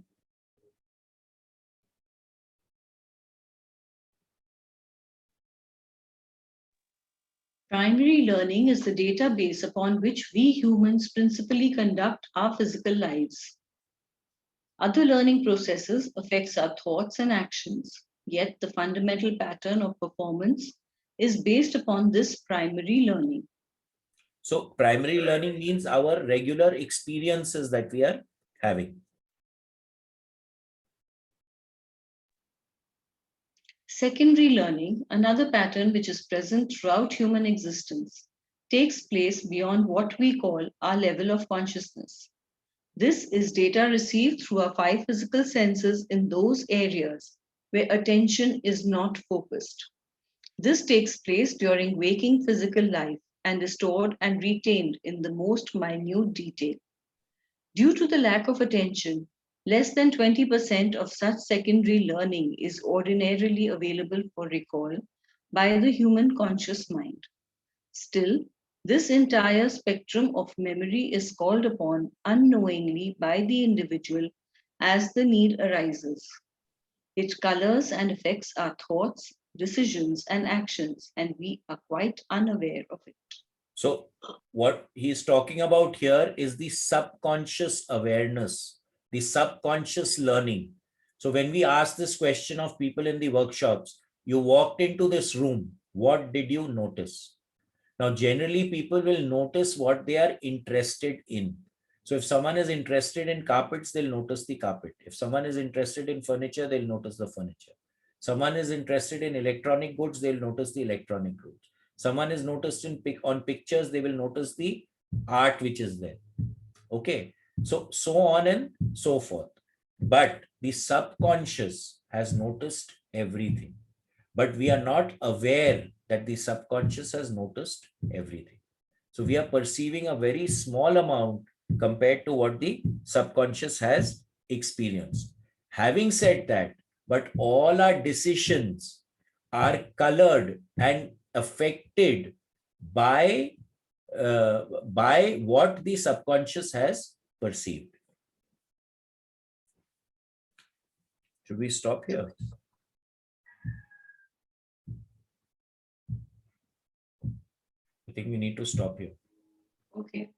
Primary learning is the database upon which we humans principally conduct our physical lives. Other learning processes affects our thoughts and actions, yet the fundamental pattern of performance is based upon this primary learning. So primary learning means our regular experiences that we are having. Secondary learning, another pattern which is present throughout human existence, takes place beyond what we call our level of consciousness. This is data received through our five physical senses in those areas where attention is not focused. This takes place during waking physical life and is stored and retained in the most minute detail. Due to the lack of attention, less than 20% of such secondary learning is ordinarily available for recall by the human conscious mind. Still, this entire spectrum of memory is called upon unknowingly by the individual as the need arises. It colors and affects our thoughts, decisions, and actions, and we are quite unaware of it. So what he's talking about here is the subconscious awareness, the subconscious learning. So when we ask this question of people in the workshops, you walked into this room, what did you notice? Now, generally people will notice what they are interested in. So if someone is interested in carpets, they'll notice the carpet. If someone is interested in furniture, they'll notice the furniture. Someone is interested in electronic goods, they'll notice the electronic goods. Someone is noticed on pictures, they will notice the art which is there. Okay, so on and so forth. But the subconscious has noticed everything, but we are not aware that the subconscious has noticed everything. So we are perceiving a very small amount compared to what the subconscious has experienced. Having said that, but all our decisions are colored and affected by what the subconscious has perceived. Should we stop here? I think we need to stop here. Okay.